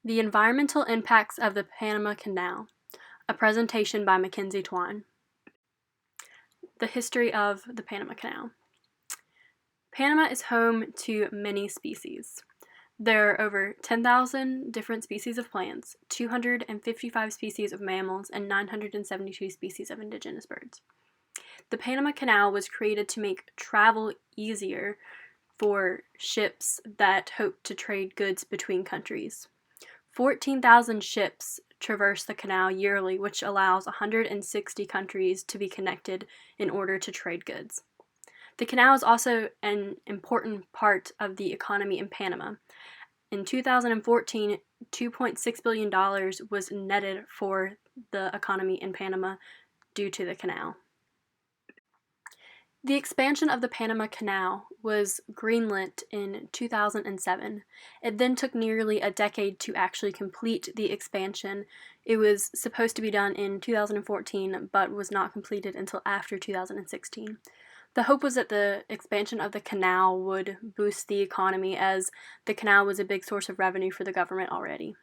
The Environmental Impacts of the Panama Canal, a presentation by Mackenzie Twine. The history of the Panama Canal. Panama is home to many species. There are over 10,000 different species of plants, 255 species of mammals, and 972 species of indigenous birds. The Panama Canal was created to make travel easier for ships that hope to trade goods between countries. 14,000 ships traverse the canal yearly, which allows 160 countries to be connected in order to trade goods. The canal is also an important part of the economy in Panama. In 2014, $2.6 billion was netted for the economy in Panama due to the canal. The expansion of the Panama Canal was greenlit in 2007. It then took nearly a decade to actually complete the expansion. It was supposed to be done in 2014, but was not completed until after 2016. The hope was that the expansion of the canal would boost the economy, as the canal was a big source of revenue for the government already.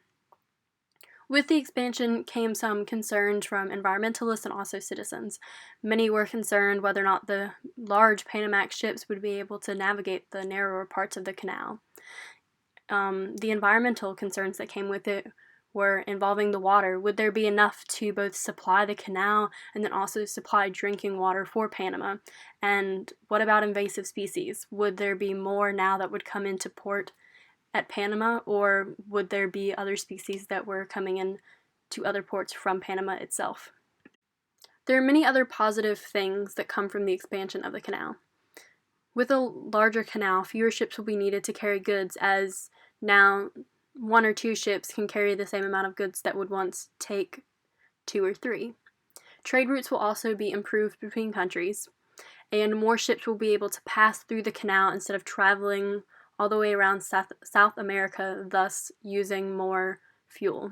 With the expansion came some concerns from environmentalists and also citizens. Many were concerned whether or not the large Panamax ships would be able to navigate the narrower parts of the canal. The environmental concerns that came with it were involving the water. Would there be enough to both supply the canal and then also supply drinking water for Panama? And what about invasive species? Would there be more now that would come into port at Panama, or would there be other species that were coming in to other ports from Panama itself? There are many other positive things that come from the expansion of the canal. With a larger canal, fewer ships will be needed to carry goods, as now 1 or 2 ships can carry the same amount of goods that would once take 2 or 3. Trade routes will also be improved between countries, and more ships will be able to pass through the canal instead of traveling all the way around South America, thus using more fuel.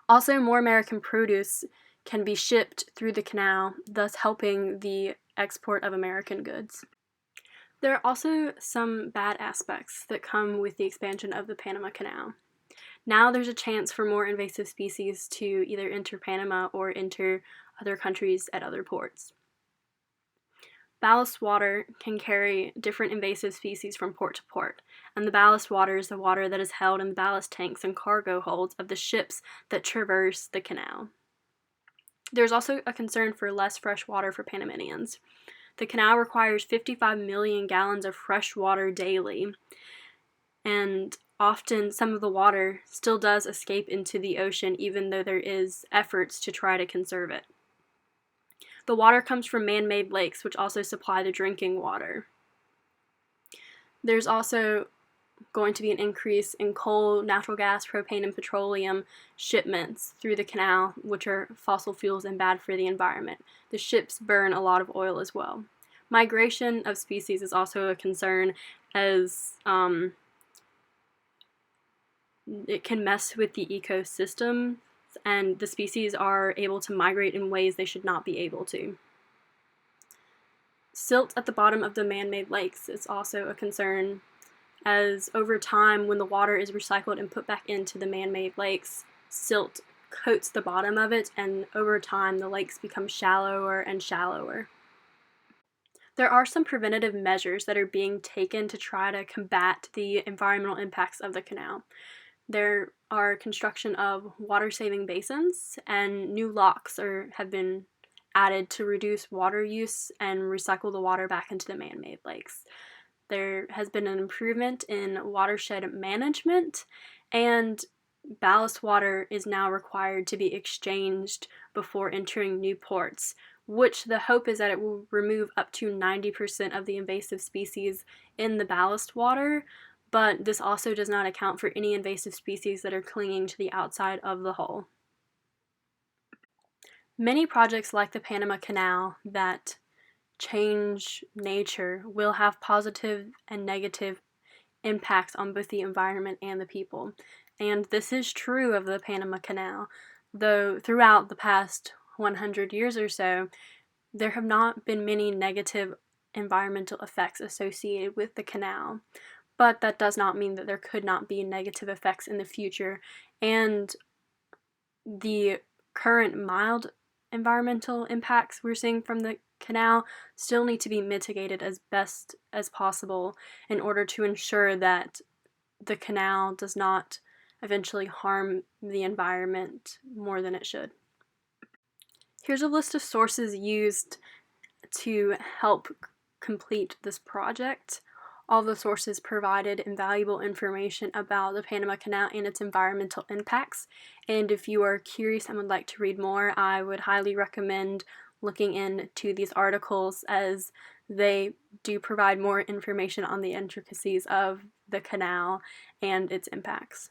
Also, more American produce can be shipped through the canal, thus helping the export of American goods. There are also some bad aspects that come with the expansion of the Panama Canal. Now there's a chance for more invasive species to either enter Panama or enter other countries at other ports. Ballast water can carry different invasive species from port to port, and the ballast water is the water that is held in the ballast tanks and cargo holds of the ships that traverse the canal. There's also a concern for less fresh water for Panamanians. The canal requires 55 million gallons of fresh water daily, and often some of the water still does escape into the ocean, even though there is efforts to try to conserve it. The water comes from man-made lakes, which also supply the drinking water. There's also going to be an increase in coal, natural gas, propane, and petroleum shipments through the canal, which are fossil fuels and bad for the environment. The ships burn a lot of oil as well. Migration of species is also a concern, as it can mess with the ecosystem, and the species are able to migrate in ways they should not be able to. Silt at the bottom of the man-made lakes is also a concern, as over time, when the water is recycled and put back into the man-made lakes, silt coats the bottom of it, and over time the lakes become shallower and shallower. There are some preventative measures that are being taken to try to combat the environmental impacts of the canal. There are construction of water-saving basins, and new locks have been added to reduce water use and recycle the water back into the man-made lakes. There has been an improvement in watershed management, and ballast water is now required to be exchanged before entering new ports, which the hope is that it will remove up to 90% of the invasive species in the ballast water, but this also does not account for any invasive species that are clinging to the outside of the hull. Many projects like the Panama Canal that change nature will have positive and negative impacts on both the environment and the people. And this is true of the Panama Canal, though throughout the past 100 years or so, there have not been many negative environmental effects associated with the canal. but that does not mean that there could not be negative effects in the future. And the current mild environmental impacts we're seeing from the canal still need to be mitigated as best as possible in order to ensure that the canal does not eventually harm the environment more than it should. Here's a list of sources used to help complete this project. All the sources provided invaluable information about the Panama Canal and its environmental impacts. And if you are curious and would like to read more, I would highly recommend looking into these articles, as they do provide more information on the intricacies of the canal and its impacts.